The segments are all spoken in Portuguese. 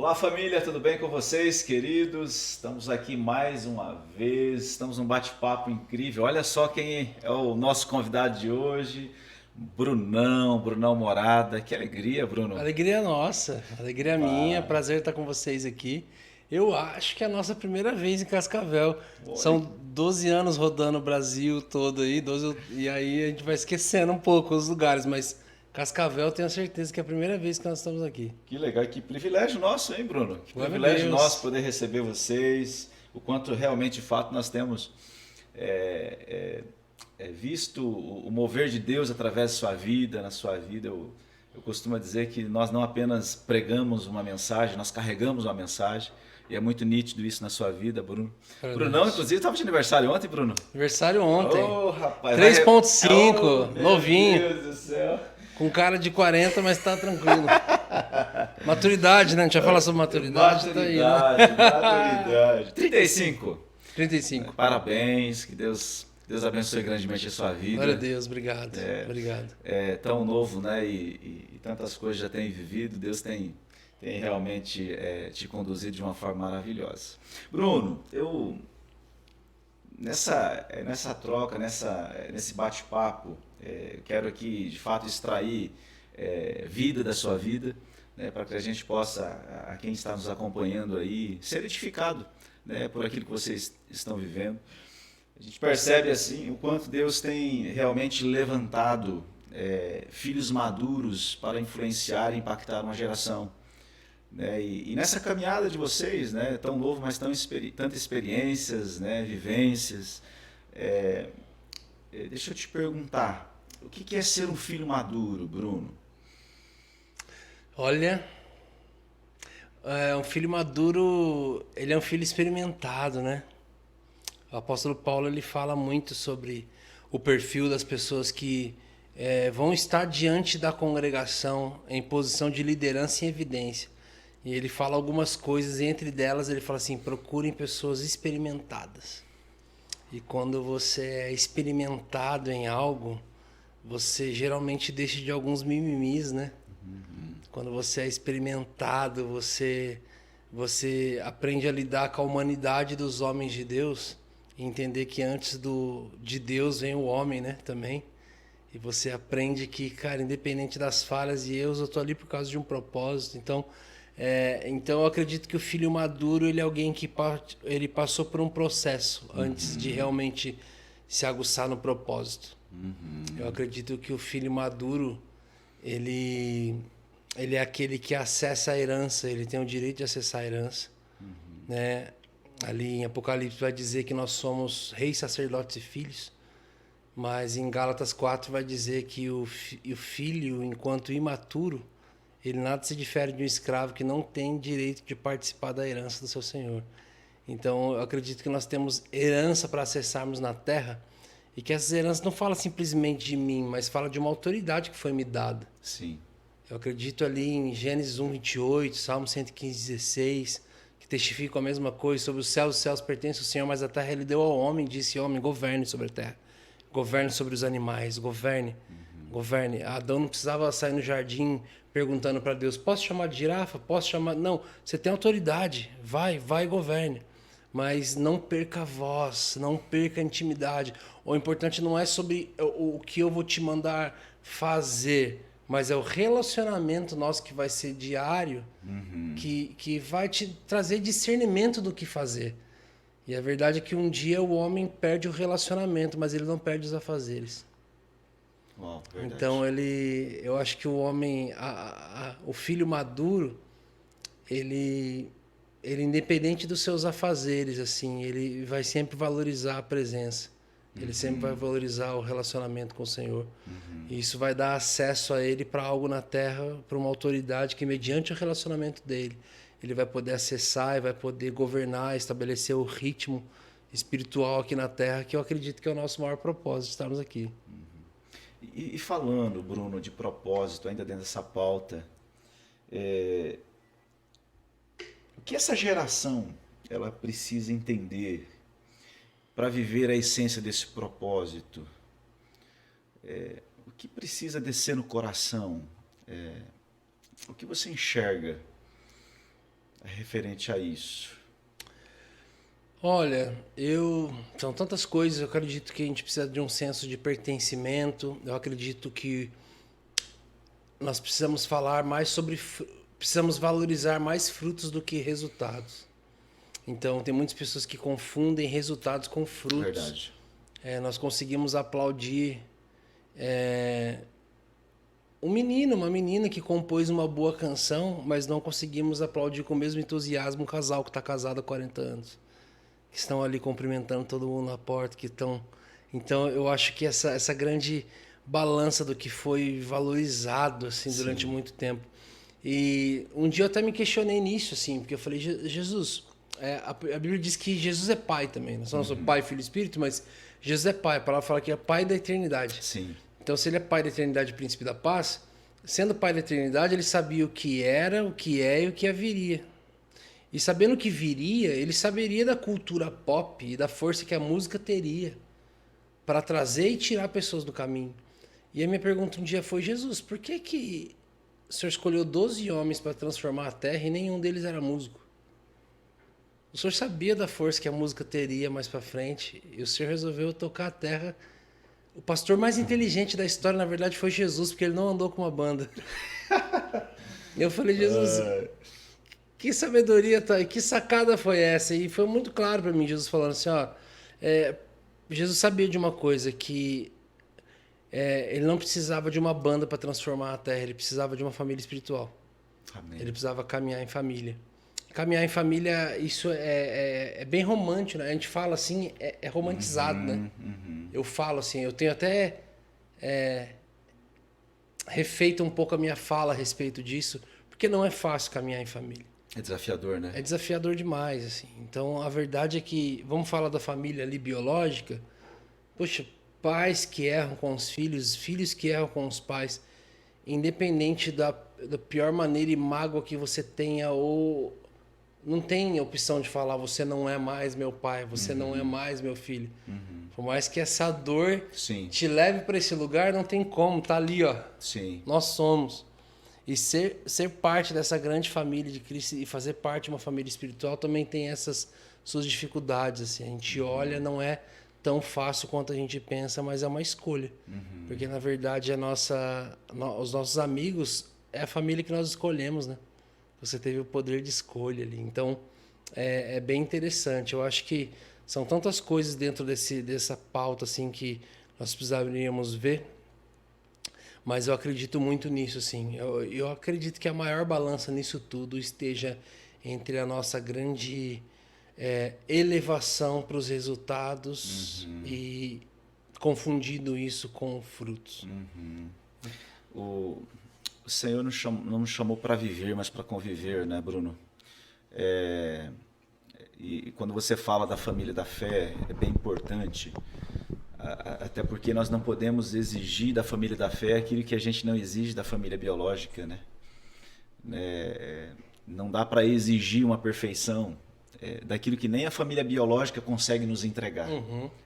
Olá família, tudo bem com vocês, queridos? Estamos aqui mais uma vez, estamos num bate-papo incrível. Olha só quem é o nosso convidado de hoje, Brunão Morada. Que alegria, Bruno. Alegria nossa, alegria minha, Vai. prazer estar com vocês aqui. Eu acho que é a nossa primeira vez em Cascavel. Olha, São 12 anos rodando o Brasil todo aí, 12, e aí a gente vai esquecendo um pouco os lugares, mas Cascavel tenho certeza que é a primeira vez que nós estamos aqui. que legal, que privilégio nosso, hein, Bruno? Que Glória a privilégio nosso Deus. poder receber vocês, o quanto realmente, de fato, nós temos é, visto o mover de Deus através da sua vida, na sua vida. Eu costumo dizer que nós não apenas pregamos uma mensagem, nós carregamos uma mensagem. E é muito nítido isso na sua vida, Bruno. Glória a Brunão, Deus. inclusive, estava de aniversário ontem, Bruno. Aniversário ontem. Ô, rapaz. 3.5, Oh, meu novinho, Deus do céu. com cara de 40, mas tá tranquilo. Maturidade, né? A gente vai falar sobre maturidade, tá aí, né? Maturidade. 35. 35. Parabéns, que Deus abençoe grandemente a sua vida. Glória a Deus, obrigado. Obrigado. É tão novo, né? E tantas coisas já tem vivido. Deus tem realmente te conduzido de uma forma maravilhosa. Bruno, eu nessa troca, nesse bate-papo, quero aqui de fato extrair vida da sua vida, né, para que a gente possa, a quem está nos acompanhando aí, ser edificado, né, por aquilo que vocês estão vivendo. A gente percebe assim o quanto Deus tem realmente levantado filhos maduros para influenciar e impactar uma geração. Né? E nessa caminhada de vocês, né, tão novo, mas tantas experiências, né, vivências, deixa eu te perguntar, o que é ser um filho maduro, Bruno? Olha, um filho maduro, ele é um filho experimentado, né? O apóstolo Paulo ele fala muito sobre o perfil das pessoas que vão estar diante da congregação em posição de liderança e evidência. E ele fala algumas coisas, e entre delas ele fala assim: procurem pessoas experimentadas. E quando você é experimentado em algo, você geralmente deixa de alguns mimimis, né? Quando você é experimentado, você aprende a lidar com a humanidade dos homens de Deus e entender que antes de Deus vem o homem, né? Também. E você aprende que, cara, independente das falhas e erros, eu tô ali por causa de um propósito. Então eu acredito que o filho maduro, ele é alguém que ele passou por um processo antes de realmente se aguçar no propósito. Eu acredito que o filho maduro, ele é aquele que acessa a herança, ele tem o direito de acessar a herança. Né? Ali em Apocalipse vai dizer que nós somos reis, sacerdotes e filhos, mas em Gálatas 4 vai dizer que o filho, enquanto imaturo, ele nada se difere de um escravo que não tem direito de participar da herança do seu senhor. Então, eu acredito que nós temos herança para acessarmos na terra, e que essas heranças não falam simplesmente de mim, mas falam de uma autoridade que foi me dada. Sim. Eu acredito ali em Gênesis 1:28, Salmo 115:16, que testificam a mesma coisa: sobre os céus pertencem ao Senhor, mas a terra ele deu ao homem, disse: homem, governe sobre a terra, governe sobre os animais, governe. Adão não precisava sair no jardim perguntando para Deus: posso chamar de girafa? Posso chamar? Não, você tem autoridade, vai e governe. Mas não perca a voz, não perca a intimidade. O importante não é sobre o que eu vou te mandar fazer, mas é o relacionamento nosso que vai ser diário, que vai te trazer discernimento do que fazer. E a verdade é que um dia o homem perde o relacionamento, mas ele não perde os afazeres. Uau, Então eu acho que o homem, o filho maduro, ele independente dos seus afazeres, assim, ele vai sempre valorizar a presença. Ele sempre vai valorizar o relacionamento com o Senhor. E isso vai dar acesso a ele para algo na terra, para uma autoridade que, mediante o relacionamento dele, ele vai poder acessar e vai poder governar, estabelecer o ritmo espiritual aqui na terra, que eu acredito que é o nosso maior propósito, estarmos aqui. E falando, Bruno, de propósito, ainda dentro dessa pauta, o que essa geração ela precisa entender para viver a essência desse propósito? O que precisa descer no coração? O que você enxerga referente a isso? Olha, são tantas coisas. Eu acredito que a gente precisa de um senso de pertencimento. Eu acredito que nós precisamos falar mais precisamos valorizar mais frutos do que resultados. Então, tem muitas pessoas que confundem resultados com frutos. Verdade. Nós conseguimos aplaudir um menino, uma menina que compôs uma boa canção, mas não conseguimos aplaudir com o mesmo entusiasmo um casal que está casado há 40 anos. Que estão ali cumprimentando todo mundo na porta, que estão... Então, eu acho que essa grande balança do que foi valorizado assim, durante muito tempo. E um dia eu até me questionei nisso, assim, porque eu falei, Jesus... a Bíblia diz que Jesus é Pai também. Nós não somos Pai, Filho e Espírito, mas Jesus é Pai. A palavra fala que é Pai da eternidade. Sim. Então, se ele é Pai da eternidade e Príncipe da paz, sendo Pai da eternidade, ele sabia o que era, o que é e o que haveria. E sabendo o que viria, ele saberia da cultura pop e da força que a música teria para trazer e tirar pessoas do caminho. E a minha pergunta um dia foi, Jesus, por que o Senhor escolheu 12 homens para transformar a terra e nenhum deles era músico? O Senhor sabia da força que a música teria mais para frente e o Senhor resolveu tocar a terra. O pastor mais inteligente da história, na verdade, foi Jesus, porque ele não andou com uma banda. Eu falei, Jesus, que sabedoria, tá? Que sacada foi essa? E foi muito claro para mim, Jesus falando assim, ó, Jesus sabia de uma coisa, que ele não precisava de uma banda para transformar a terra, ele precisava de uma família espiritual. Amém. Ele precisava caminhar em família. Caminhar em família, isso é bem romântico, né? A gente fala assim, é romantizado, né? Eu falo assim, eu tenho até refeito um pouco a minha fala a respeito disso, porque não é fácil caminhar em família. É desafiador, né? É desafiador demais, assim. Então, a verdade é que, vamos falar da família ali biológica, poxa, pais que erram com os filhos, filhos que erram com os pais, independente da pior maneira e mágoa que você tenha, ou não tem opção de falar, você não é mais meu pai, você não é mais meu filho. Por mais que essa dor te leve para esse lugar, não tem como, tá ali, ó. Sim. Nós somos. E ser parte dessa grande família de Cristo e fazer parte de uma família espiritual também tem essas suas dificuldades. Assim. A gente olha, não é tão fácil quanto a gente pensa, mas é uma escolha. Porque, na verdade, os nossos amigos é a família que nós escolhemos, né? Você teve o poder de escolha ali. Então, é bem interessante. Eu acho que são tantas coisas dentro dessa pauta assim, que nós precisaríamos ver. Mas eu acredito muito nisso, assim. Eu acredito que a maior balança nisso tudo esteja entre a nossa grande elevação para os resultados e confundindo isso com frutos. O Senhor não nos chamou para viver, mas para conviver, né, Bruno? E quando você fala da família da fé, é bem importante. Até porque nós não podemos exigir da família da fé aquilo que a gente não exige da família biológica, né? Não dá para exigir uma perfeição daquilo que nem a família biológica consegue nos entregar.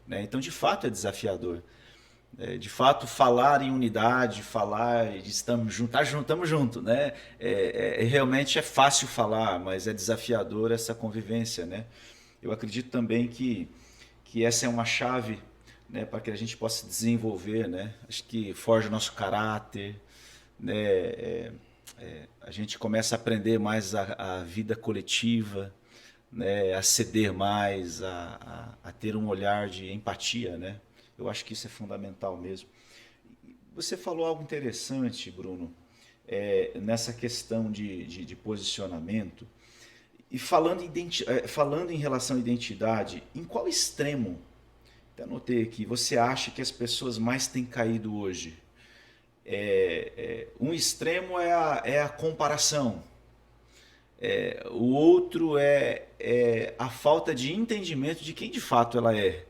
Né? Então, de fato, é desafiador. De fato, falar em unidade, falar de estamos juntos, né? Realmente é fácil falar, mas é desafiador essa convivência, né? Eu acredito também que essa é uma chave, né, para que a gente possa desenvolver, né? Acho que forja o nosso caráter, né? A gente começa a aprender mais a vida coletiva, né? A ceder mais, a ter um olhar de empatia, né? Eu acho que isso é fundamental mesmo. Você falou algo interessante, Bruno, nessa questão de posicionamento. E falando em relação à identidade, em qual extremo, até anotei aqui, você acha que as pessoas mais têm caído hoje? Um extremo é a comparação. O outro é a falta de entendimento de quem de fato ela é,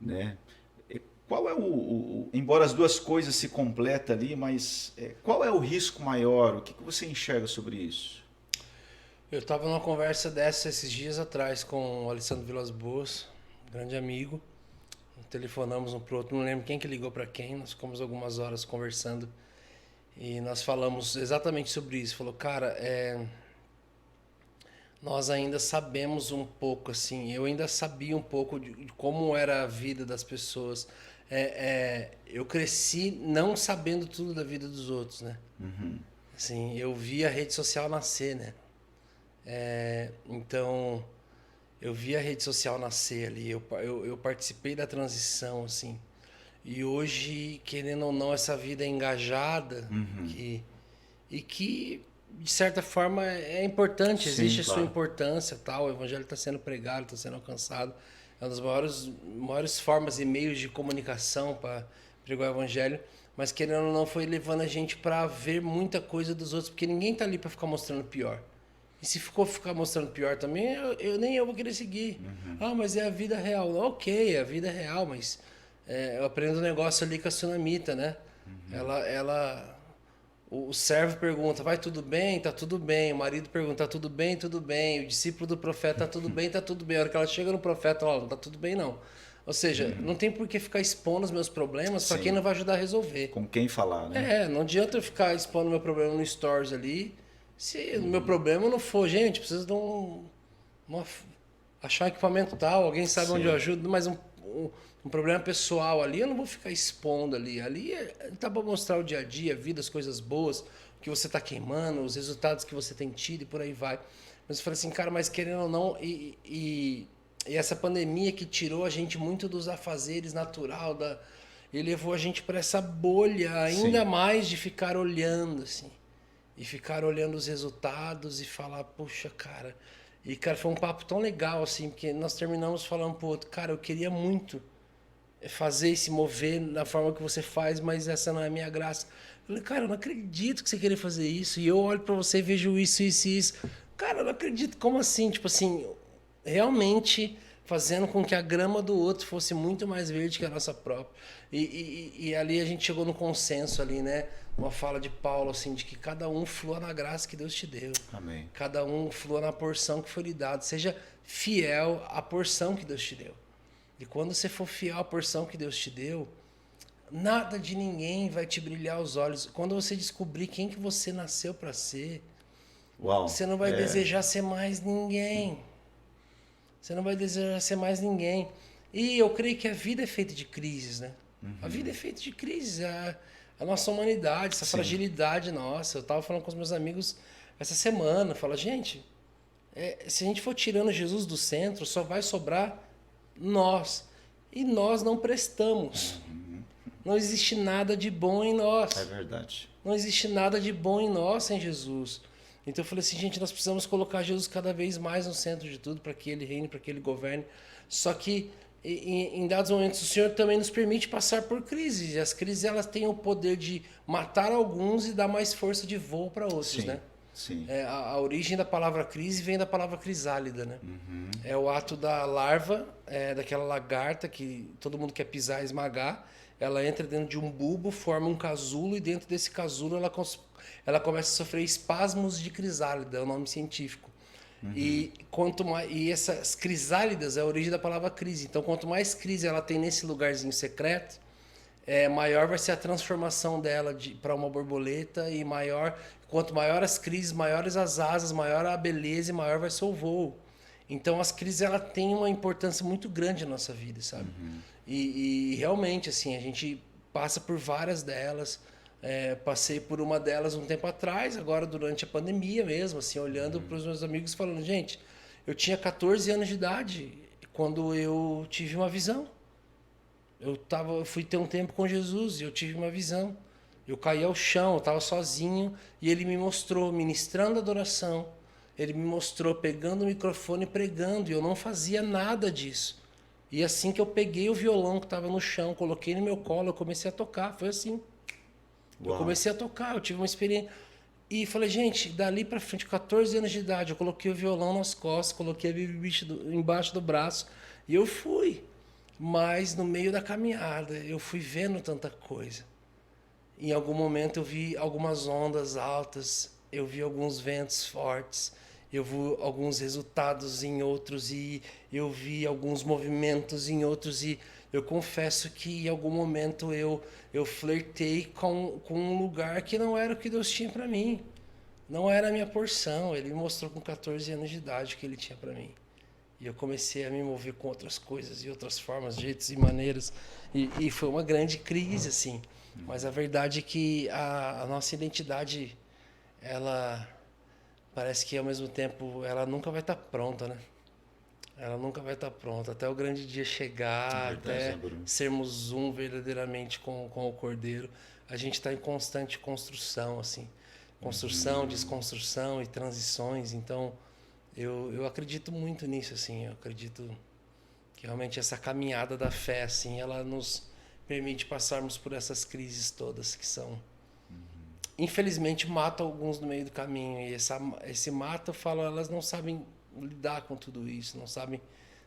né? Qual é embora as duas coisas se completem ali, mas qual é o risco maior? O que você enxerga sobre isso? Eu estava numa conversa dessa esses dias atrás com o Alessandro Vilas Boas, um grande amigo. Telefonamos um pro outro, não lembro quem que ligou para quem, nós ficamos algumas horas conversando e nós falamos exatamente sobre isso. Falou, cara, nós ainda sabemos um pouco, assim, eu ainda sabia um pouco de como era a vida das pessoas. Eu cresci não sabendo tudo da vida dos outros, né? Assim, eu vi a rede social nascer, né? Então, eu vi a rede social nascer ali, eu participei da transição, assim. E hoje, querendo ou não, essa vida engajada, e que, de certa forma, é importante, Sim, existe a sua claro. importância, tal, o evangelho está sendo pregado, está sendo alcançado. É uma das maiores formas e meios de comunicação para pregar o evangelho, mas querendo ou não, foi levando a gente para ver muita coisa dos outros, porque ninguém tá ali para ficar mostrando pior. E se ficar mostrando pior também, nem eu vou querer seguir. Ah, mas é a vida real. Ok, é a vida real, mas eu aprendo um negócio ali com a Sunamita, né? O servo pergunta, vai tudo bem? Tá tudo bem. O marido pergunta, tá tudo bem? Tudo bem. O discípulo do profeta, tá tudo bem? Tá tudo bem. A hora que ela chega no profeta, ó, não tá tudo bem não. Ou seja, não tem por que ficar expondo os meus problemas para quem Sim. não vai ajudar a resolver. Com quem falar, né? Não adianta eu ficar expondo meu problema no stories ali, se o meu problema não for, gente, precisa de uma, achar um equipamento tal, alguém sabe onde eu Sim. ajudo, mas um problema pessoal ali, eu não vou ficar expondo ali. Ali tá para mostrar o dia a dia, a vida, as coisas boas, o que você tá queimando, os resultados que você tem tido e por aí vai. Mas eu falei assim, cara, mas querendo ou não, e essa pandemia que tirou a gente muito dos afazeres natural e levou a gente para essa bolha ainda Sim. mais de ficar olhando, assim. E ficar olhando os resultados e falar, puxa, cara. E, cara, foi um papo tão legal, assim, porque nós terminamos falando pro outro, cara, eu queria muito fazer e se mover da forma que você faz, mas essa não é a minha graça. Eu falei, cara, eu não acredito que você queria fazer isso. E eu olho para você e vejo isso, isso e isso. Cara, eu não acredito. Como assim? Tipo assim, realmente fazendo com que a grama do outro fosse muito mais verde que a nossa própria. E ali a gente chegou no consenso ali, né? Uma fala de Paulo, assim, de que cada um flua na graça que Deus te deu. Amém. Cada um flua na porção que foi lhe dado. Seja fiel à porção que Deus te deu. E quando você for fiel à porção que Deus te deu, nada de ninguém vai te brilhar os olhos. Quando você descobrir quem que você nasceu para ser, Uau. você não vai desejar ser mais ninguém. Você não vai desejar ser mais ninguém. E eu creio que a vida é feita de crises, né? A vida é feita de crises. A nossa humanidade, essa Sim. fragilidade nossa. Eu estava falando com os meus amigos essa semana. Fala, gente, se a gente for tirando Jesus do centro, só vai sobrar nós. E nós não prestamos. Não existe nada de bom em nós. É verdade. Não existe nada de bom em nós sem Jesus. Então eu falei assim, gente, nós precisamos colocar Jesus cada vez mais no centro de tudo, para que ele reine, para que ele governe. Só que em dados momentos o Senhor também nos permite passar por crises. E as crises elas têm o poder de matar alguns e dar mais força de voo para outros, Sim. né? Sim. A origem da palavra crise vem da palavra crisálida, né? É o ato da larva, daquela lagarta que todo mundo quer pisar e esmagar. Ela entra dentro de um bulbo, forma um casulo e dentro desse casulo ela começa a sofrer espasmos de crisálida, é o nome científico. E essas crisálidas é a origem da palavra crise. Então, quanto mais crise ela tem nesse lugarzinho secreto, maior vai ser a transformação dela para uma borboleta e quanto maior as crises, maiores as asas, maior a beleza e maior vai ser o voo. Então as crises ela tem uma importância muito grande na nossa vida, sabe? E realmente assim a gente passa por várias delas. Passei por uma delas um tempo atrás, agora durante a pandemia mesmo, assim olhando para os meus amigos falando, gente, eu tinha 14 anos de idade quando eu tive uma visão. Eu fui ter um tempo com Jesus e eu tive uma visão. Eu caí ao chão, eu estava sozinho e ele me mostrou, ministrando adoração. Ele me mostrou pegando o microfone e pregando e eu não fazia nada disso. E assim que eu peguei o violão que estava no chão, coloquei no meu colo, eu comecei a tocar. Foi assim. Eu comecei a tocar, eu tive uma experiência. E falei, gente, dali pra frente, 14 anos de idade, eu coloquei o violão nas costas, coloquei a Bíblia embaixo do braço e eu fui. Mas no meio da caminhada eu fui vendo tanta coisa. Em algum momento eu vi algumas ondas altas, eu vi alguns ventos fortes, eu vi alguns resultados em outros e eu vi alguns movimentos em outros e eu confesso que em algum momento eu flertei com um lugar que não era o que Deus tinha para mim. não era a minha porção. Ele me mostrou com 14 anos de idade o que ele tinha para mim. E eu comecei a me mover com outras coisas e outras formas, jeitos e maneiras. E foi uma grande crise, assim. Mas a verdade é que a nossa identidade, ela parece que ao mesmo tempo ela nunca vai estar pronta, né? Ela nunca vai estar pronta. Até o grande dia chegar, até sermos um verdadeiramente com o Cordeiro, a gente está em constante construção, assim. Construção, desconstrução e transições. Então, eu acredito muito nisso, assim. Eu acredito que realmente essa caminhada da fé, assim, ela nos permite passarmos por essas crises todas que são... Infelizmente, mata alguns no meio do caminho. E esse mata, eu falo, elas não sabem lidar com tudo isso, não sabem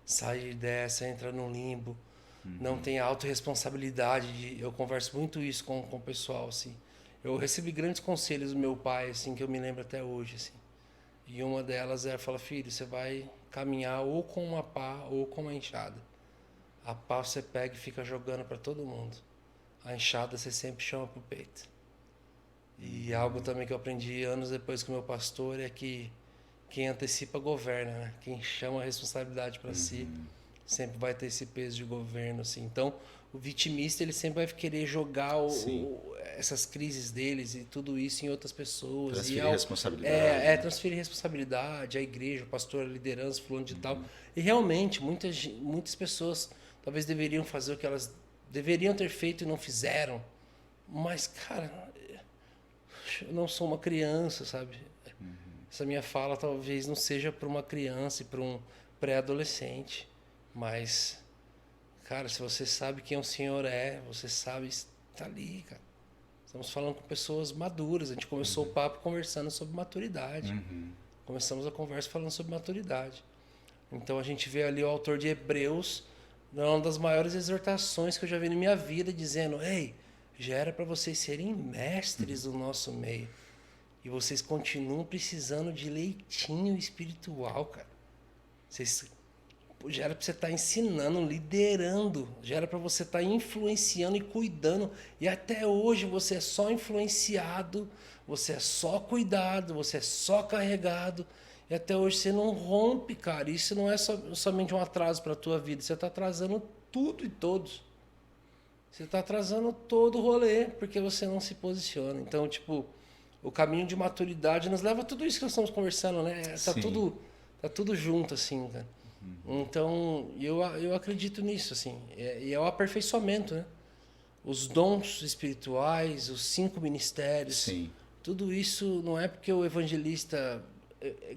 sair dessa, entra num limbo, não tem autorresponsabilidade. Eu converso muito isso com o pessoal, assim. Eu recebi grandes conselhos do meu pai, assim, que eu me lembro até hoje, assim. E uma delas é, fala, filho, você vai caminhar ou com uma pá ou com uma enxada. A pá você pega e fica jogando para todo mundo. A enxada você sempre chama pro peito. E algo também que eu aprendi anos depois com o meu pastor é que quem antecipa governa, né? Quem chama a responsabilidade para si sempre vai ter esse peso de governo, assim. Então, o vitimista ele sempre vai querer jogar essas crises deles e tudo isso em outras pessoas. Transferir responsabilidade. Transferir responsabilidade, a igreja, o pastor, a liderança, fulano de tal. E realmente, muitas pessoas talvez deveriam fazer o que elas deveriam ter feito e não fizeram. Mas, cara, eu não sou uma criança, sabe? Essa minha fala talvez não seja para uma criança e para um pré-adolescente, mas, cara, se você sabe quem o Senhor é, você sabe, está ali, cara. Estamos falando com pessoas maduras. A gente começou o papo conversando sobre maturidade. Começamos a conversa falando sobre maturidade. Então a gente vê ali o autor de Hebreus, uma das maiores exortações que eu já vi na minha vida, dizendo: ei, já era para vocês serem mestres do nosso meio. E vocês continuam precisando de leitinho espiritual, cara. Já era para você estar ensinando, liderando. Já era para você estar influenciando e cuidando. E até hoje você é só influenciado, você é só cuidado, você é só carregado. E até hoje você não rompe, cara. Isso não é somente um atraso para a tua vida. Você está atrasando tudo e todos. Você está atrasando todo o rolê porque você não se posiciona. Então, tipo... O caminho de maturidade nos leva a tudo isso que nós estamos conversando, né? Tá tudo junto, assim, cara. Então, eu acredito nisso, assim. E é o aperfeiçoamento, né? Os dons espirituais, os 5 ministérios. Sim. Tudo isso não é porque o evangelista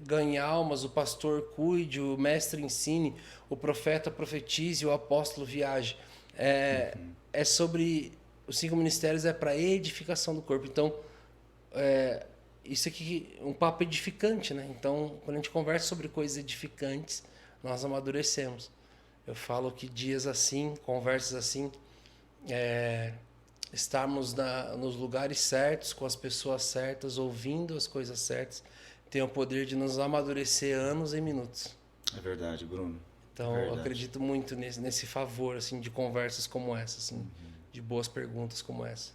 ganhe almas, o pastor cuide, o mestre ensine, o profeta profetize, o apóstolo viaje. É sobre... Os 5 ministérios é para edificação do corpo. Então... isso aqui é um papo edificante, né? Então, quando a gente conversa sobre coisas edificantes, nós amadurecemos. Eu falo que dias assim, conversas assim, estarmos nos lugares certos, com as pessoas certas, ouvindo as coisas certas, tem o poder de nos amadurecer anos e minutos. É verdade, Bruno. Então, eu acredito muito nesse favor, assim, de conversas como essa, assim, de boas perguntas como essa.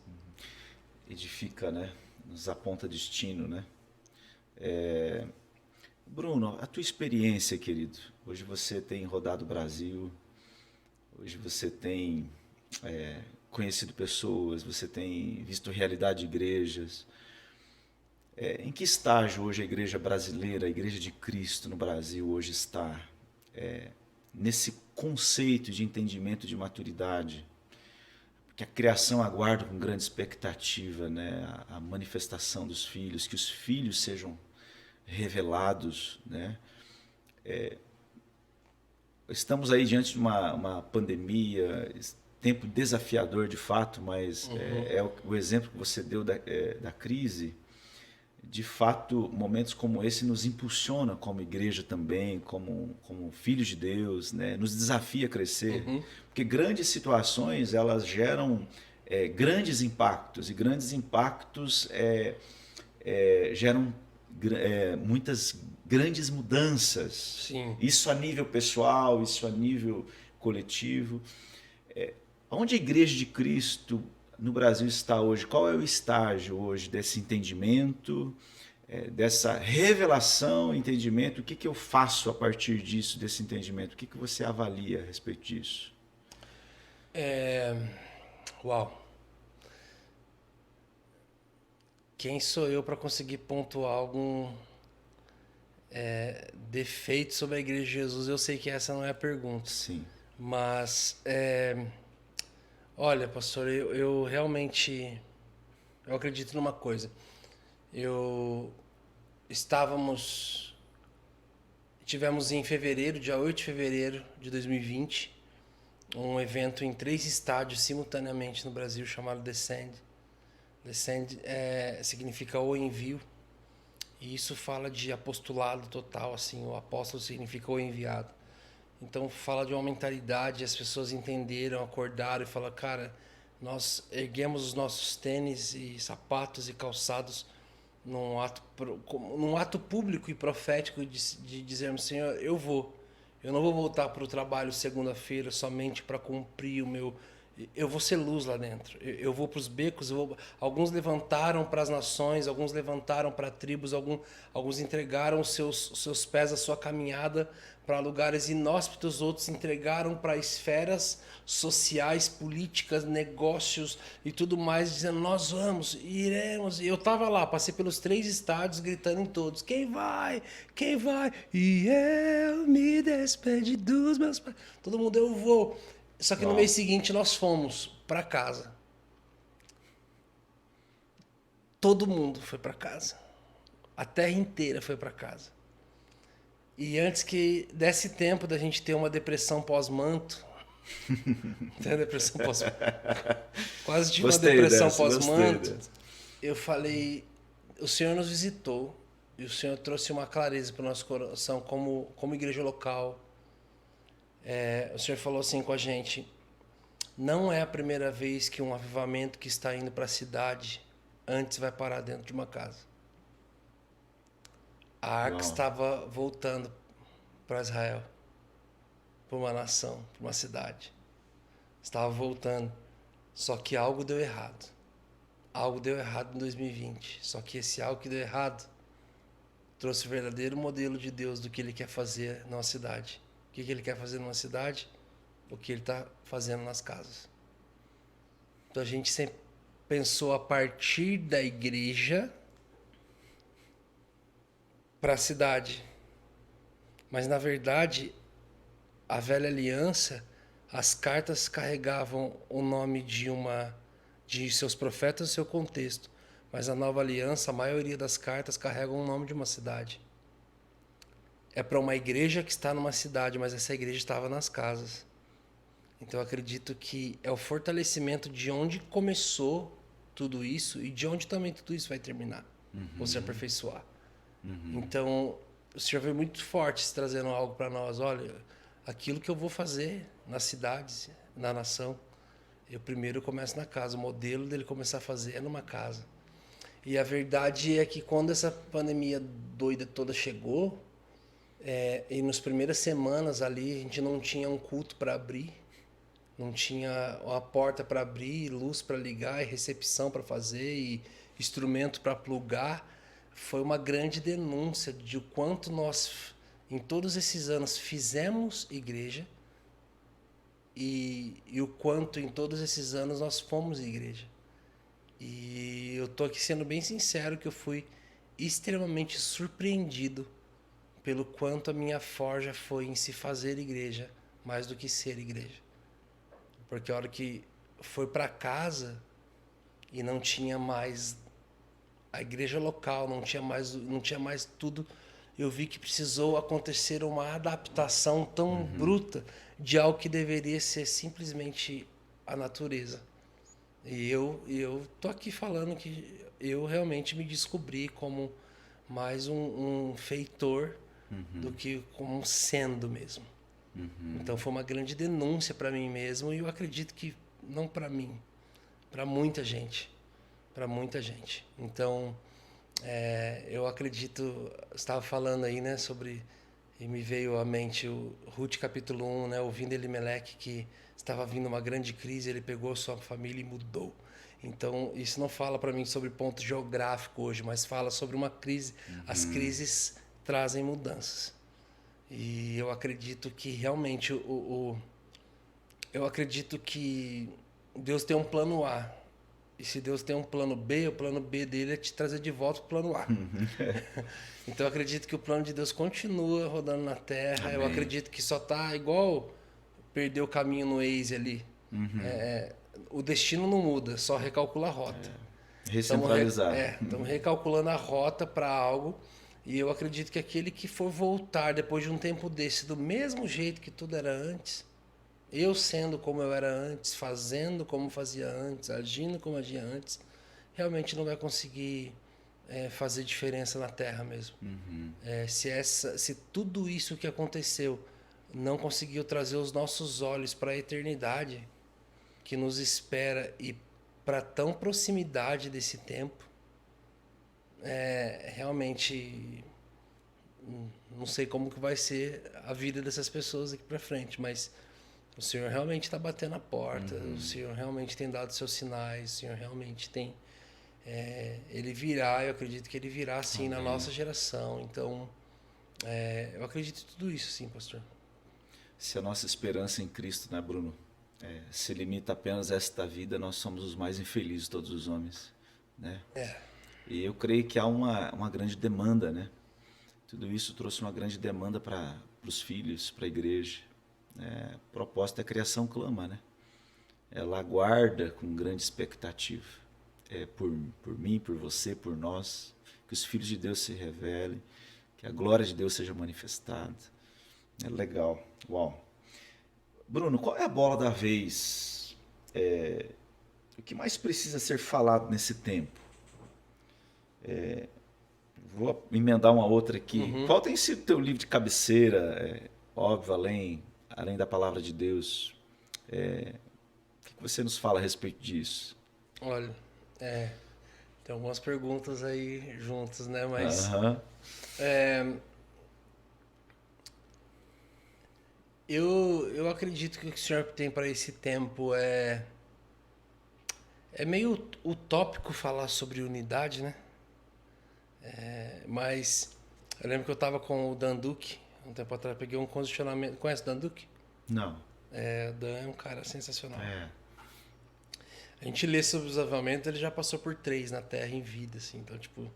Edifica, né? Nos aponta destino, né? Bruno, a tua experiência, querido. Hoje você tem rodado o Brasil, hoje você tem conhecido pessoas, você tem visto realidade de igrejas. Em que estágio hoje a igreja brasileira, a igreja de Cristo no Brasil hoje está nesse conceito de entendimento de maturidade? Que a criação aguarda com grande expectativa, né? A manifestação dos filhos, que os filhos sejam revelados, né? Estamos aí diante de uma pandemia, tempo desafiador de fato, mas o exemplo que você deu da crise. De fato, momentos como esse nos impulsiona como igreja também, como filhos de Deus, né? Nos desafia a crescer, porque grandes situações elas geram grandes impactos, e grandes impactos geram muitas grandes mudanças. Sim. Isso a nível pessoal, isso a nível coletivo. Onde a Igreja de Cristo no Brasil está hoje? Qual é o estágio hoje desse entendimento? dessa revelação, entendimento, o que eu faço a partir disso, desse entendimento? O que você avalia a respeito disso? Uau! Quem sou eu para conseguir pontuar algum defeito sobre a Igreja de Jesus? Eu sei que essa não é a pergunta. Sim. Mas, olha, pastor, eu realmente eu acredito numa coisa. Eu tivemos em fevereiro, dia 8 de fevereiro de 2020, um evento em 3 estádios simultaneamente no Brasil chamado Descend. Descend significa o envio. E isso fala de apostolado total, assim, o apóstolo significa o enviado. Então fala de uma mentalidade, as pessoas entenderam, acordaram e falaram, cara, nós erguemos os nossos tênis e sapatos e calçados num ato público e profético de dizermos, Senhor, eu não vou voltar para o trabalho segunda-feira somente para cumprir o meu. Eu vou ser luz lá dentro. Eu vou para os becos. Alguns levantaram para as nações, alguns levantaram para tribos, alguns entregaram os seus pés, a sua caminhada para lugares inóspitos, outros entregaram para esferas sociais, políticas, negócios e tudo mais, dizendo, nós vamos, iremos. E eu estava lá, passei pelos 3 estádios, gritando em todos, quem vai? Quem vai? E eu me despedi dos meus pais. Todo mundo, eu vou. Só que no mês seguinte nós fomos para casa. Todo mundo foi para casa. A terra inteira foi para casa. E antes que desse tempo da gente ter uma depressão pós-manto, depressão pós-manto, quase tive uma depressão pós-manto, eu falei, o Senhor nos visitou e o Senhor trouxe uma clareza para o nosso coração como igreja local. O Senhor falou assim com a gente, não é a primeira vez que um avivamento que está indo para a cidade antes vai parar dentro de uma casa. A arca estava voltando para Israel, para uma nação, para uma cidade. Estava voltando. Só que algo deu errado. Algo deu errado em 2020. Só que esse algo que deu errado trouxe o verdadeiro modelo de Deus do que Ele quer fazer numa cidade. O que Ele quer fazer numa cidade? O que Ele está fazendo nas casas. Então a gente sempre pensou a partir da igreja para a cidade. Mas na verdade, a velha aliança, as cartas carregavam o nome de seus profetas e seu contexto. Mas a nova aliança, a maioria das cartas carregam o nome de uma cidade. É para uma igreja que está numa cidade, mas essa igreja estava nas casas. Então eu acredito que é o fortalecimento de onde começou tudo isso e de onde também tudo isso vai terminar, ou se aperfeiçoar. Então, o Senhor veio muito forte trazendo algo para nós. Olha, aquilo que eu vou fazer nas cidades, na nação, eu primeiro começo na casa. O modelo dele começar a fazer é numa casa. E a verdade é que quando essa pandemia doida toda chegou, e nas primeiras semanas ali, a gente não tinha um culto para abrir, não tinha uma porta para abrir, luz para ligar, e recepção para fazer, e instrumento para plugar. Foi uma grande denúncia de o quanto nós, em todos esses anos, fizemos igreja e o quanto em todos esses anos nós fomos igreja. E eu tô aqui sendo bem sincero que eu fui extremamente surpreendido pelo quanto a minha forja foi em se fazer igreja, mais do que ser igreja. Porque a hora que foi para casa e não tinha mais a igreja local, não tinha mais tudo, eu vi que precisou acontecer uma adaptação tão bruta de algo que deveria ser simplesmente a natureza. E eu tô aqui falando que eu realmente me descobri como mais um feitor do que como sendo mesmo. Então foi uma grande denúncia para mim mesmo e eu acredito que não para mim, para muita gente. Para muita gente. Então, eu acredito, você estava falando aí, né, sobre E me veio à mente o Ruth capítulo 1, né? Ouvindo Elimeleque que estava vindo uma grande crise, ele pegou a sua família e mudou. Então, isso não fala para mim sobre ponto geográfico hoje, mas fala sobre uma crise. As crises trazem mudanças. E eu acredito que realmente eu acredito que Deus tem um plano A. E se Deus tem um plano B, o plano B dele é te trazer de volta para o plano A. Então eu acredito que o plano de Deus continua rodando na Terra. Eu Amém. acredito que só tá igual perder o caminho no Waze ali. O destino não muda, só recalcula a rota. Recentralizar. Estamos recalculando a rota para algo. E eu acredito que aquele que for voltar depois de um tempo desse, do mesmo jeito que tudo era antes, eu sendo como eu era antes, fazendo como fazia antes, agindo como agia antes, realmente não vai conseguir fazer diferença na Terra mesmo. Se tudo isso que aconteceu não conseguiu trazer os nossos olhos para a eternidade que nos espera e para tão proximidade desse tempo, realmente não sei como que vai ser a vida dessas pessoas aqui para frente, mas o Senhor realmente está batendo a porta, o Senhor realmente tem dado seus sinais, o Senhor realmente tem. Ele virá, eu acredito que ele virá sim na nossa geração. Então, eu acredito em tudo isso, sim, pastor. Se a nossa esperança em Cristo, né, Bruno, se limita apenas a esta vida, nós somos os mais infelizes de todos os homens, né? E eu creio que há uma grande demanda, né? Tudo isso trouxe uma grande demanda para os filhos, para a igreja. A proposta da criação clama, né? Ela aguarda com grande expectativa. Por mim, por você, por nós, que os filhos de Deus se revelem, que a glória de Deus seja manifestada. É legal. Uau. Bruno, qual é a bola da vez? O que mais precisa ser falado nesse tempo? Vou emendar uma outra aqui. Qual tem sido o teu livro de cabeceira? Óbvio, além da palavra de Deus. O que você nos fala a respeito disso? Olha, tem algumas perguntas aí juntas, né? Mas Aham. eu acredito que o que o Senhor tem para esse tempo é meio utópico falar sobre unidade, né? Mas eu lembro que eu estava com o Dan Duque um tempo atrás, peguei um condicionamento. Conhece o Dan Duque? Não. O Dan é um cara sensacional. É. A gente lê sobre os avivamentos, ele já passou por 3 na Terra em vida, assim. Então, tipo,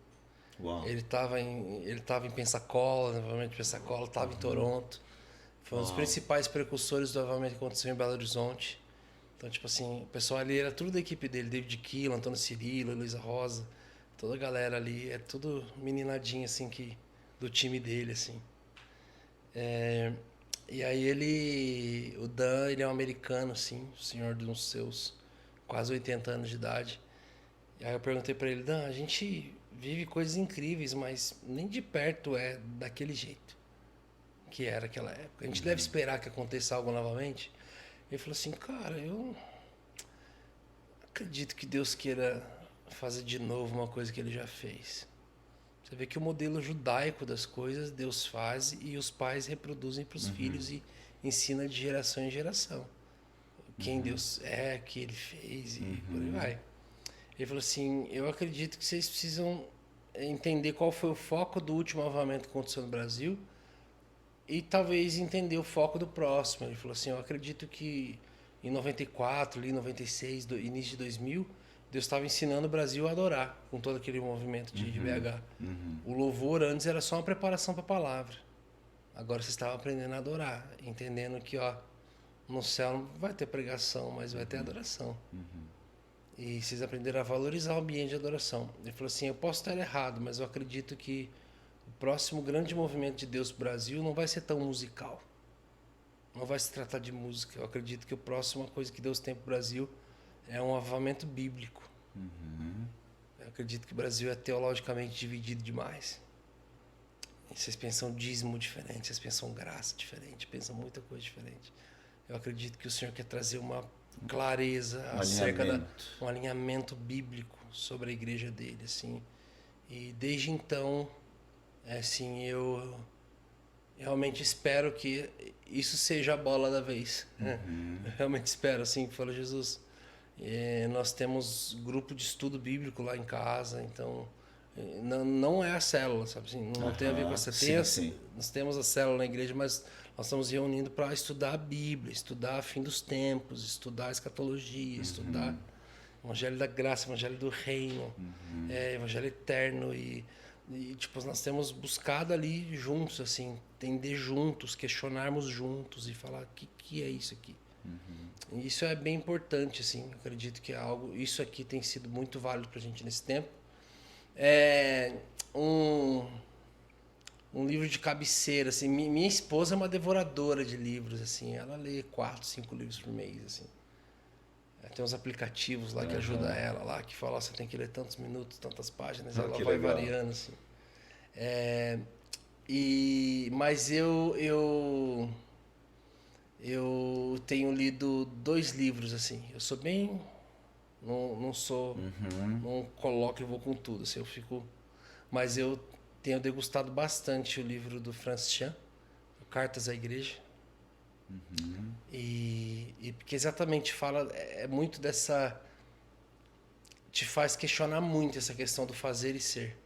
Uau. ele tava em Pensacola, novamente Pensacola, estava em Toronto. Foi um dos principais precursores do avivamento que aconteceu em Belo Horizonte. Então, tipo assim, o pessoal ali era tudo da equipe dele, David Keelan, Antônio Cirilo, Luísa Rosa, toda a galera ali, é tudo meninadinho, assim, do time dele, assim. E aí o Dan, ele é um americano, assim, senhor de uns seus quase 80 anos de idade. E aí eu perguntei pra ele, Dan, a gente vive coisas incríveis, mas nem de perto é daquele jeito que era aquela época. A gente deve esperar que aconteça algo novamente? Ele falou assim, cara, eu acredito que Deus queira fazer de novo uma coisa que ele já fez. Você vê que o modelo judaico das coisas Deus faz e os pais reproduzem para os filhos e ensina de geração em geração. Quem Deus é, o que ele fez e por aí vai. Ele falou assim, eu acredito que vocês precisam entender qual foi o foco do último avivamento que aconteceu no Brasil e talvez entender o foco do próximo. Ele falou assim, eu acredito que em 94, ali 96, início de 2000, Deus estava ensinando o Brasil a adorar com todo aquele movimento de BH. O louvor antes era só uma preparação para a palavra. Agora você estava aprendendo a adorar, entendendo que no céu não vai ter pregação, mas vai ter adoração. E vocês aprenderam a valorizar o ambiente de adoração. Ele falou assim, eu posso estar errado, mas eu acredito que o próximo grande movimento de Deus para o Brasil não vai ser tão musical. Não vai se tratar de música. Eu acredito que a próxima coisa que Deus tem para o Brasil é um avivamento bíblico. Eu acredito que o Brasil é teologicamente dividido demais. E vocês pensam dízimo diferente, vocês pensam graça diferente, pensam muita coisa diferente. Eu acredito que o Senhor quer trazer uma clareza acerca um alinhamento bíblico sobre a igreja dele, assim. E desde então, assim, eu realmente espero que isso seja a bola da vez. Né? Eu realmente espero, assim, que fala Jesus. Nós temos grupo de estudo bíblico lá em casa, então não é a célula, sabe assim, não tem a ver com essa. Sim, sim. Nós temos a célula na igreja, mas nós estamos reunindo para estudar a Bíblia, estudar o fim dos tempos, estudar a escatologia, estudar o Evangelho da Graça, o Evangelho do Reino, Evangelho Eterno e tipo nós temos buscado ali juntos, assim, entender juntos, questionarmos juntos e falar o que é isso aqui. Isso é bem importante, assim. Eu acredito que é algo. Isso aqui tem sido muito válido para a gente nesse tempo. É um livro de cabeceira, assim. Minha esposa é uma devoradora de livros, assim. Ela lê 4, 5 livros por mês, assim. Tem uns aplicativos lá que ajudam ela, lá que fala, você tem que ler tantos minutos, tantas páginas. Ela vai legal. variando, assim. Mas eu tenho lido 2 livros, assim. Eu sou bem... Não sou... Não coloco e vou com tudo, assim. Eu fico... Mas eu tenho degustado bastante o livro do Francis Chan, Cartas à Igreja. E porque exatamente fala... É muito dessa... Te faz questionar muito essa questão do fazer e ser.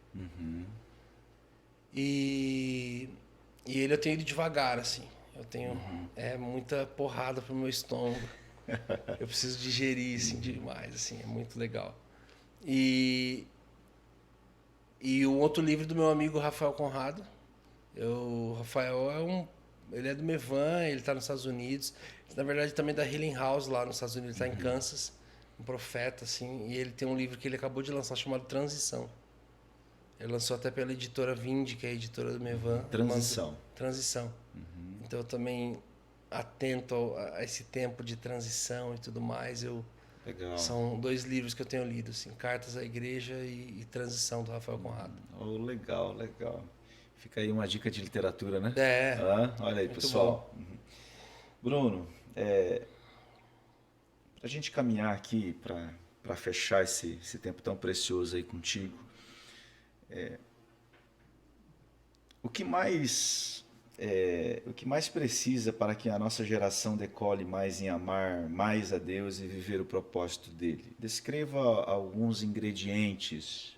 E ele eu tenho ido devagar, assim. Eu tenho muita porrada pro meu estômago. Eu preciso digerir, assim, demais, assim. É muito legal. E o outro livro do meu amigo Rafael Conrado. O Rafael ele é do Mevan, ele está nos Estados Unidos. Na verdade, também da Healing House lá nos Estados Unidos, ele está em Kansas. Um profeta, assim. E ele tem um livro que ele acabou de lançar chamado Transição. Ele lançou até pela editora Vinde, que é a editora do Mevan. Transição. Então eu também atento a esse tempo de transição e tudo mais. Legal. São 2 livros que eu tenho lido, assim, Cartas à Igreja e Transição, do Rafael Conrado. Legal. Fica aí uma dica de literatura, né? Olha aí, muito pessoal. Bruno, para a gente caminhar aqui para fechar esse tempo tão precioso aí contigo, o que mais precisa para que a nossa geração decole mais em amar mais a Deus e viver o propósito dele? Descreva alguns ingredientes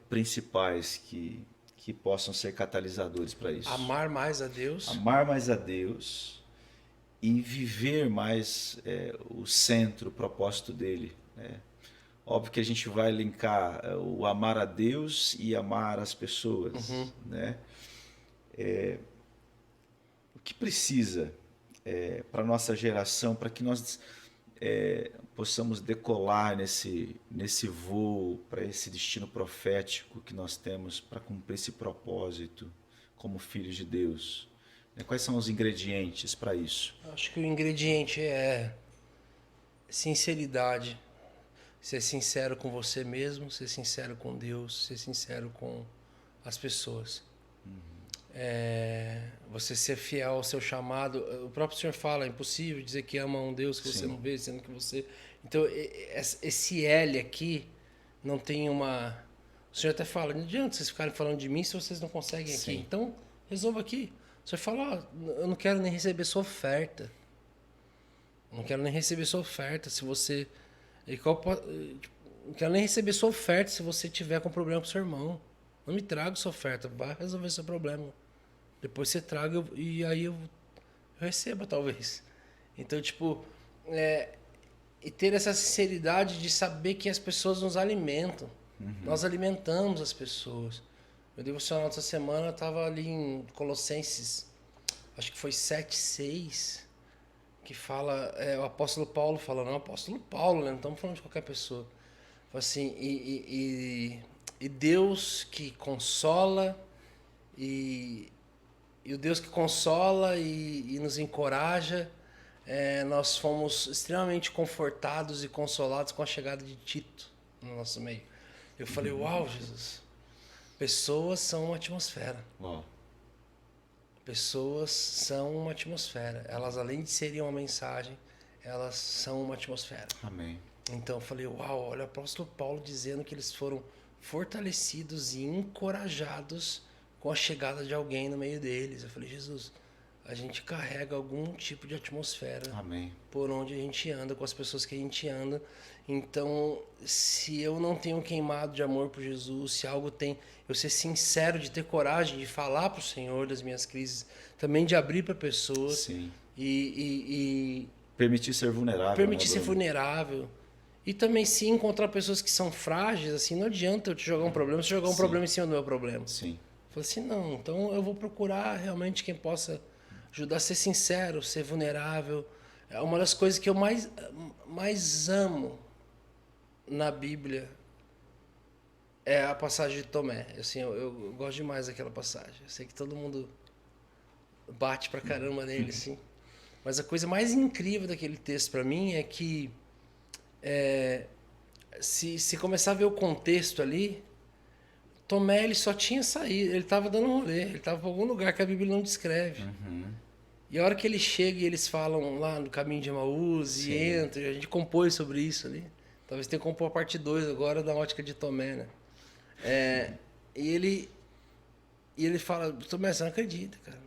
principais que possam ser catalisadores para isso. Amar mais a Deus. Amar mais a Deus e viver mais o centro, o propósito dele. Óbvio que a gente vai linkar o amar a Deus e amar as pessoas, né? O que precisa para a nossa geração, para que nós possamos decolar nesse voo, para esse destino profético que nós temos para cumprir esse propósito como filhos de Deus? Quais são os ingredientes para isso? Acho que o ingrediente é sinceridade. Ser sincero com você mesmo, ser sincero com Deus, ser sincero com as pessoas. Você ser fiel ao seu chamado. O próprio Senhor fala, é impossível dizer que ama um Deus que você não vê, sendo que você... Então, esse L aqui não tem uma... O Senhor até fala, não adianta vocês ficarem falando de mim se vocês não conseguem aqui. Então, resolva aqui. O Senhor fala, eu não quero nem receber sua oferta. Não quero nem receber sua oferta se você... Não quero nem receber sua oferta se você tiver com problema com seu irmão. Não me traga sua oferta, vai resolver seu problema. Depois você traga e aí eu receba, talvez. Então, tipo, e ter essa sinceridade de saber que as pessoas nos alimentam. Nós alimentamos as pessoas. Meu devocional dessa semana estava ali em Colossenses, acho que foi 7:6, que fala, o apóstolo Paulo fala, não, o apóstolo Paulo, né? Não estamos falando de qualquer pessoa. Fala assim, e Deus que consola, e o Deus que consola e nos encoraja, nós fomos extremamente confortados e consolados com a chegada de Tito no nosso meio. Eu falei, uau, Jesus, pessoas são uma atmosfera. Uau. Pessoas são uma atmosfera. Elas, além de serem uma mensagem, elas são uma atmosfera. Amém. Então eu falei, uau, olha o apóstolo Paulo dizendo que eles foram fortalecidos e encorajados com a chegada de alguém no meio deles. Eu falei, Jesus, a gente carrega algum tipo de atmosfera Amém. por onde a gente anda, com as pessoas que a gente anda. Então, se eu não tenho queimado de amor por Jesus, se algo tem, eu ser sincero, de ter coragem de falar para o Senhor das minhas crises, também de abrir para pessoas Sim. e Permitir ser vulnerável, permitir né, ser Bruno? vulnerável. E também se encontrar pessoas que são frágeis, assim, não adianta eu te jogar um problema, se jogar um Sim. problema em cima do meu problema. Sim. Falei assim, não, então eu vou procurar realmente quem possa ajudar a ser sincero, ser vulnerável. É uma das coisas que eu mais amo na Bíblia é a passagem de Tomé. Assim, eu gosto demais daquela passagem. Eu sei que todo mundo bate pra caramba nele, assim. Mas a coisa mais incrível daquele texto para mim é que se começar a ver o contexto ali, Tomé ele só tinha saído, ele estava dando um rolê, ele estava em algum lugar que a Bíblia não descreve. E a hora que ele chega e eles falam lá no caminho de Emaús e entra, a gente compôs sobre isso ali. Talvez tenha que compor a parte 2 agora da ótica de Tomé, né? E ele fala, Tomé, você não acredita, cara.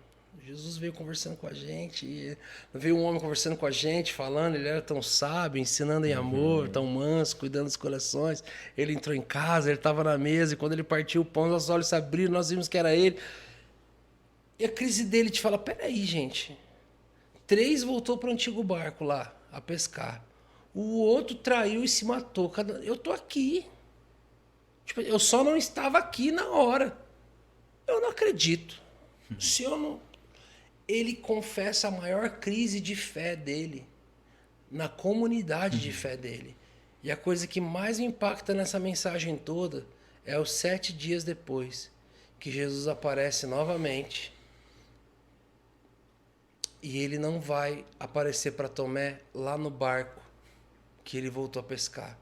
Jesus veio conversando com a gente, e veio um homem conversando com a gente, falando, ele era tão sábio, ensinando em amor, tão manso, cuidando dos corações. Ele entrou em casa, ele estava na mesa, e quando ele partiu o pão, nossos olhos se abriram, nós vimos que era ele. E a crise dele te fala, peraí, gente. 3 voltou para o antigo barco lá, a pescar. O outro traiu e se matou. Eu tô aqui. Tipo, eu só não estava aqui na hora. Eu não acredito. Se eu não... Ele confessa a maior crise de fé dele na comunidade de fé dele. E a coisa que mais me impacta nessa mensagem toda é os 7 dias depois que Jesus aparece novamente. E ele não vai aparecer para Tomé lá no barco que ele voltou a pescar.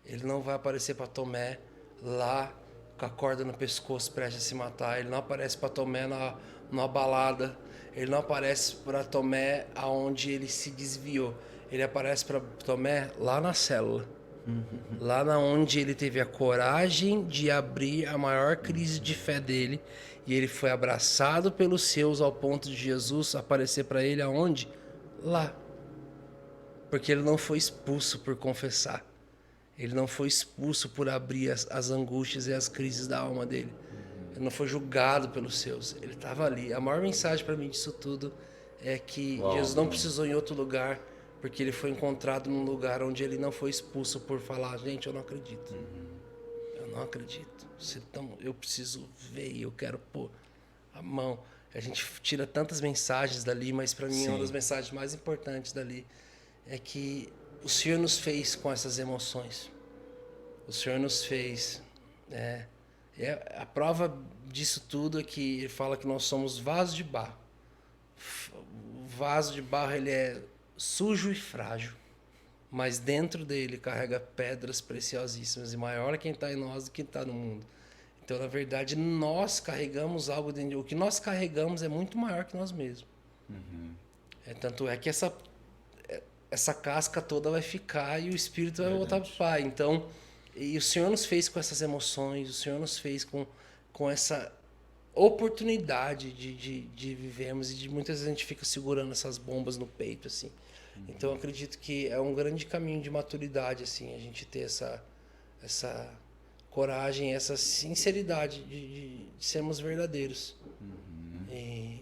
Ele não vai aparecer para Tomé lá com a corda no pescoço prestes a se matar. Ele não aparece para Tomé numa balada. Ele não aparece para Tomé aonde ele se desviou. Ele aparece para Tomé lá na célula. Lá na onde ele teve a coragem de abrir a maior crise de fé dele. E ele foi abraçado pelos seus ao ponto de Jesus aparecer para ele aonde? Lá. Porque ele não foi expulso por confessar. Ele não foi expulso por abrir as angústias e as crises da alma dele. Ele não foi julgado pelos seus. Ele estava ali. A maior mensagem para mim disso tudo é que Jesus não precisou ir em outro lugar, porque ele foi encontrado num lugar onde ele não foi expulso por falar, gente, eu não acredito. Eu não acredito. Eu preciso ver e eu quero pôr a mão. A gente tira tantas mensagens dali, mas para mim uma das mensagens mais importantes dali é que o Senhor nos fez com essas emoções. O Senhor nos fez. A prova disso tudo é que ele fala que nós somos vasos de barro. O vaso de barro ele é sujo e frágil, mas dentro dele carrega pedras preciosíssimas e maior é quem está em nós do que está no mundo. Então, na verdade, nós carregamos algo dentro. O que nós carregamos é muito maior que nós mesmos. Tanto é que essa casca toda vai ficar e o espírito vai voltar para o Pai. Então, e o Senhor nos fez com essas emoções, o Senhor nos fez com essa oportunidade de vivermos, e de muitas vezes a gente fica segurando essas bombas no peito, assim. Então, eu acredito que é um grande caminho de maturidade, assim, a gente ter essa coragem, essa sinceridade de sermos verdadeiros.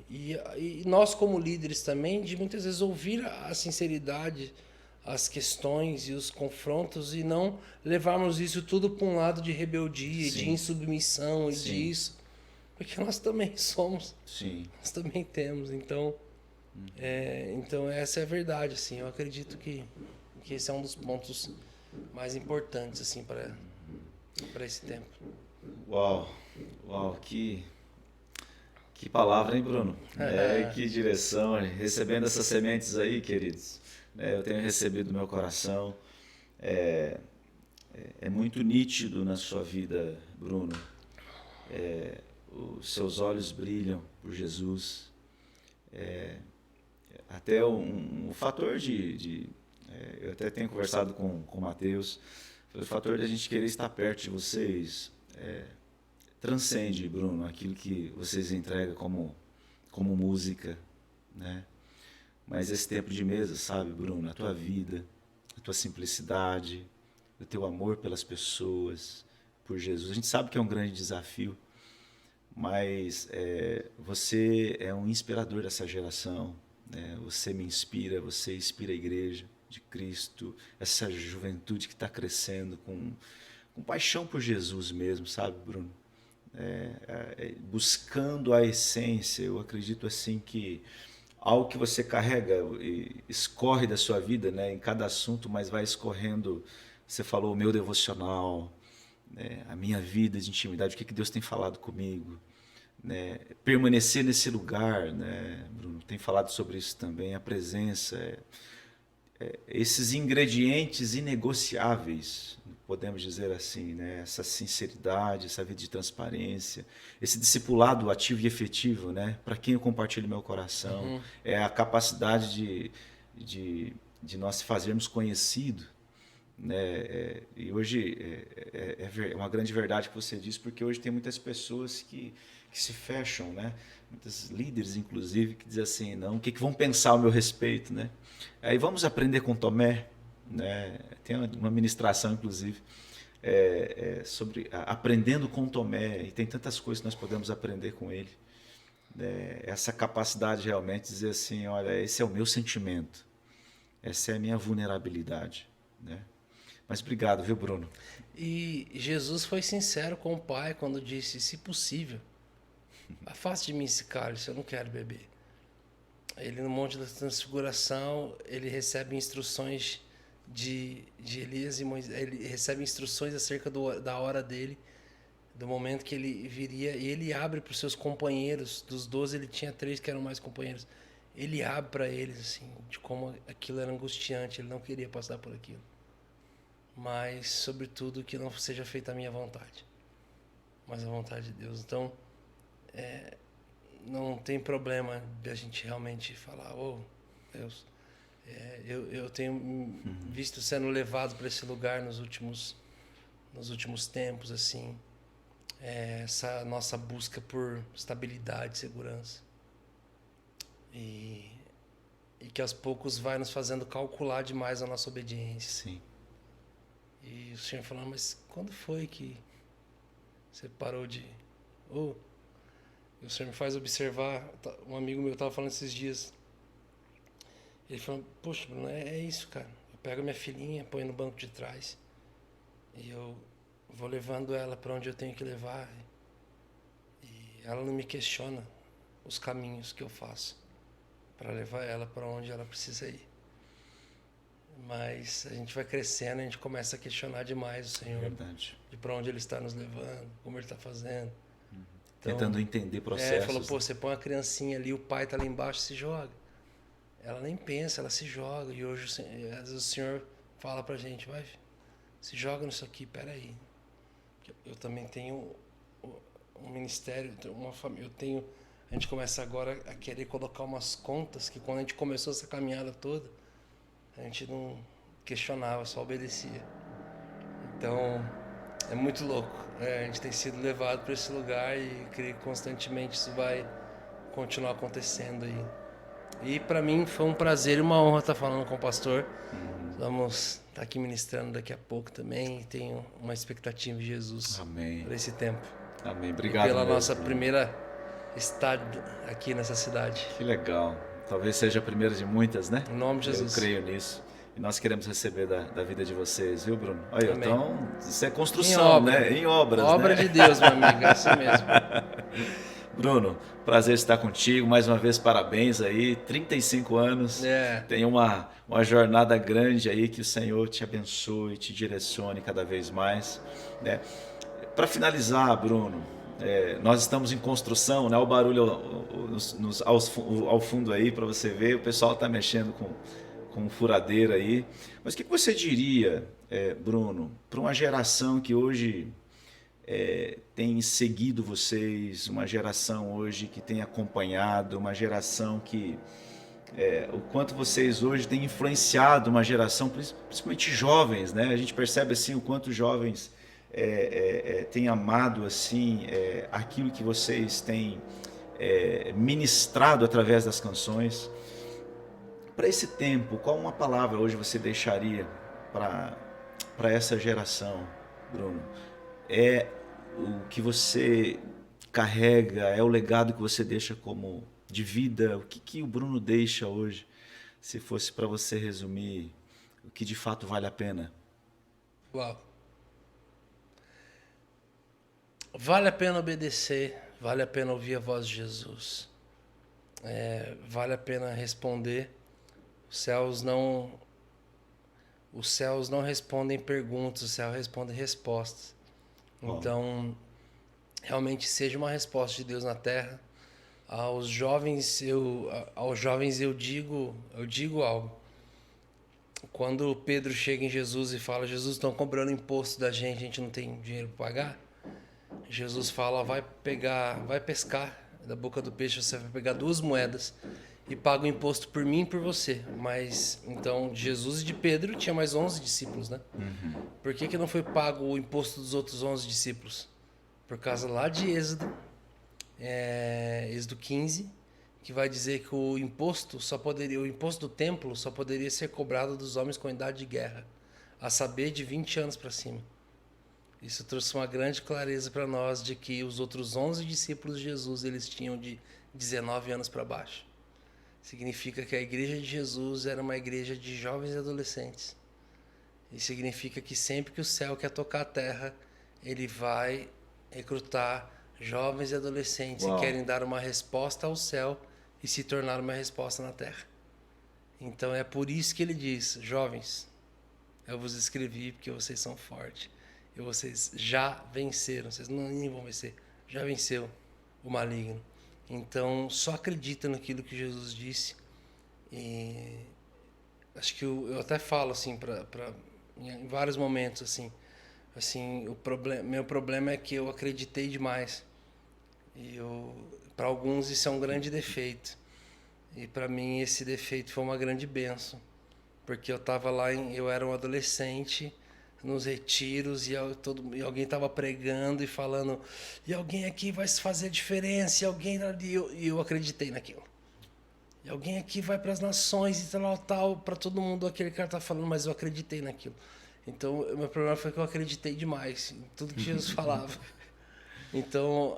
E nós, como líderes também, de muitas vezes ouvir a sinceridade, as questões e os confrontos, e não levarmos isso tudo para um lado de rebeldia, de insubmissão e disso. Porque nós também somos. Nós também temos. Então, então essa é a verdade. Assim, eu acredito que esse é um dos pontos mais importantes assim, para esse tempo. Uau, que palavra, hein, Bruno? Que direção, recebendo essas sementes aí, queridos. Eu tenho recebido no meu coração. É muito nítido na sua vida, Bruno. Os seus olhos brilham por Jesus. Até um fator eu até tenho conversado com o Mateus, o fator de a gente querer estar perto de vocês transcende, Bruno, aquilo que vocês entregam como música, né? Mas esse tempo de mesa, sabe, Bruno, a tua vida, a tua simplicidade, o teu amor pelas pessoas, por Jesus. A gente sabe que é um grande desafio, mas você é um inspirador dessa geração, né? Você me inspira, você inspira a igreja de Cristo, essa juventude que está crescendo com paixão por Jesus mesmo, sabe, Bruno? Buscando a essência. Eu acredito assim que algo que você carrega e escorre da sua vida, né, em cada assunto, mas vai escorrendo. Você falou o meu devocional, né, a minha vida de intimidade, o que Deus tem falado comigo, né, permanecer nesse lugar, né, Bruno tem falado sobre isso também, a presença, esses ingredientes inegociáveis, podemos dizer assim, né? Essa sinceridade, essa vida de transparência, esse discipulado ativo e efetivo, né? Para quem eu compartilho meu coração, é a capacidade de nós fazermos conhecido, né? E hoje é uma grande verdade que você disse, porque hoje tem muitas pessoas que se fecham, né? Muitos líderes, inclusive, que dizem assim, não, o que vão pensar ao meu respeito, né? Aí vamos aprender com Tomé, né? Tem uma ministração, inclusive, sobre aprendendo com Tomé, e tem tantas coisas que nós podemos aprender com ele, né? Essa capacidade realmente de dizer assim, olha, esse é o meu sentimento, essa é a minha vulnerabilidade, né? Mas obrigado, viu, Bruno? E Jesus foi sincero com o Pai quando disse, se possível, afaste de mim esse cálice, eu não quero beber. Ele no Monte da Transfiguração, ele recebe instruções de Elias e Moisés, ele recebe instruções acerca da hora dele, do momento que ele viria, e ele abre para os seus companheiros, dos 12 ele tinha 3 que eram mais companheiros, ele abre para eles assim, de como aquilo era angustiante, ele não queria passar por aquilo. Mas, sobretudo, que não seja feita a minha vontade, mas a vontade de Deus. Então, não tem problema de a gente realmente falar, oh, Deus, eu tenho visto sendo levado para esse lugar nos últimos tempos, assim, essa nossa busca por estabilidade, segurança. E que aos poucos vai nos fazendo calcular demais a nossa obediência. Sim. E o Senhor falando, mas quando foi que você parou de... E o Senhor me faz observar, um amigo meu estava falando esses dias, ele falou, poxa, Bruno, é isso, cara. Eu pego a minha filhinha, ponho no banco de trás e eu vou levando ela para onde eu tenho que levar e ela não me questiona os caminhos que eu faço para levar ela para onde ela precisa ir. Mas a gente vai crescendo, a gente começa a questionar demais o Senhor. Verdade. De para onde Ele está nos levando, como Ele está fazendo. Então, tentando entender processos. Falou, pô, você põe uma criancinha ali, o pai está lá embaixo, se joga. Ela nem pensa, ela se joga. E hoje, às vezes o Senhor fala pra gente, vai, se joga nisso aqui, peraí. Eu também tenho um ministério, uma família, a gente começa agora a querer colocar umas contas que quando a gente começou essa caminhada toda, a gente não questionava, só obedecia. Então, é muito louco. A gente tem sido levado para esse lugar e creio que constantemente isso vai continuar acontecendo aí. E para mim foi um prazer e uma honra estar falando com o pastor. Vamos estar aqui ministrando daqui a pouco também. Tenho uma expectativa em Jesus. Amém. Por esse tempo. Amém. Obrigado. E pela mesmo, nossa Bruno. primeira estada aqui nessa cidade. Que legal. Talvez seja a primeira de muitas, né? Em nome de Jesus. Eu creio nisso. E nós queremos receber da vida de vocês, viu, Bruno? Olha, Amém. Então, isso é construção, né? Em obras, Obra né? de Deus, meu amigo, é assim mesmo. Bruno, prazer estar contigo. Mais uma vez, parabéns aí. 35 anos. Tem uma jornada grande aí, que o Senhor te abençoe, te direcione cada vez mais, né? Para finalizar, Bruno, nós estamos em construção, né? O barulho ao fundo aí, para você ver, o pessoal está mexendo com furadeira aí. Mas o que você diria, Bruno, para uma geração que hoje tem seguido vocês, uma geração hoje que tem acompanhado, uma geração que o quanto vocês hoje têm influenciado uma geração, principalmente jovens, né? A gente percebe assim o quanto jovens tem amado assim aquilo que vocês têm ministrado através das canções. Para esse tempo, qual uma palavra hoje você deixaria para essa geração, Bruno? É o que você carrega, é o legado que você deixa como de vida? O que o Bruno deixa hoje, se fosse para você resumir, o que de fato vale a pena? Uau. Vale a pena obedecer, vale a pena ouvir a voz de Jesus. Vale a pena responder. Os céus não respondem perguntas, os céus respondem respostas. Bom. Então, realmente seja uma resposta de Deus na terra. Aos jovens eu digo algo. Quando Pedro chega em Jesus e fala: Jesus, estão cobrando imposto da gente, a gente não tem dinheiro para pagar. Jesus fala: vai pescar da boca do peixe, você vai pegar 2 moedas e paga o imposto por mim e por você. Mas então de Jesus e de Pedro tinha mais 11 discípulos, né? Por que não foi pago o imposto dos outros 11 discípulos? Por causa lá de Êxodo 15, que vai dizer que o imposto do templo só poderia ser cobrado dos homens com idade de guerra, a saber, de 20 anos para cima. Isso trouxe uma grande clareza para nós de que os outros 11 discípulos de Jesus, eles tinham de 19 anos para baixo. Significa que a igreja de Jesus era uma igreja de jovens e adolescentes. E significa que sempre que o céu quer tocar a terra, ele vai recrutar jovens e adolescentes Uau. que querem dar uma resposta ao céu e se tornar uma resposta na terra. Então é por isso que ele diz: jovens, eu vos escrevi porque vocês são fortes. E vocês já venceram. Vocês nem vão vencer. Já venceu o maligno. Então, só acredita naquilo que Jesus disse. E acho que eu até falo assim, em vários momentos, assim, meu problema é que eu acreditei demais. E para alguns isso é um grande defeito. E para mim esse defeito foi uma grande bênção. Porque eu estava lá, eu era um adolescente nos retiros e alguém estava pregando e falando: e alguém aqui vai fazer a diferença, e eu acreditei naquilo. E alguém aqui vai para as nações e tal, para todo mundo aquele cara está falando, mas eu acreditei naquilo. Então, o meu problema foi que eu acreditei demais em tudo que Jesus falava. Então,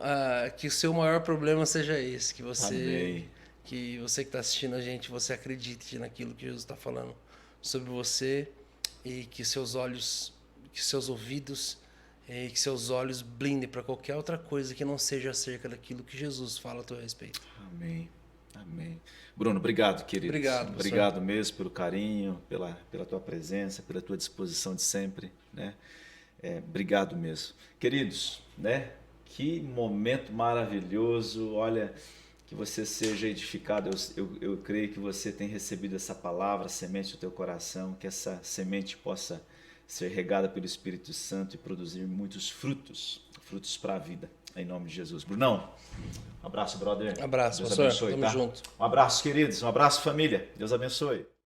que o seu maior problema seja esse, que você que está assistindo a gente, você acredite naquilo que Jesus está falando sobre você, e que seus olhos, que seus ouvidos e que seus olhos blindem para qualquer outra coisa que não seja acerca daquilo que Jesus fala a teu respeito. Amém. Amém. Bruno, obrigado, querido. Obrigado mesmo pelo carinho, pela tua presença, pela tua disposição de sempre, né? Obrigado mesmo. Queridos, né? Que momento maravilhoso. Olha, que você seja edificado. Eu creio que você tem recebido essa palavra, semente do teu coração, que essa semente possa ser regada pelo Espírito Santo e produzir muitos frutos para a vida, em nome de Jesus. Brunão, um abraço, brother. Abraço, Deus pastor. abençoe, Tamo tá? junto. Um abraço, queridos. Um abraço, família. Deus abençoe.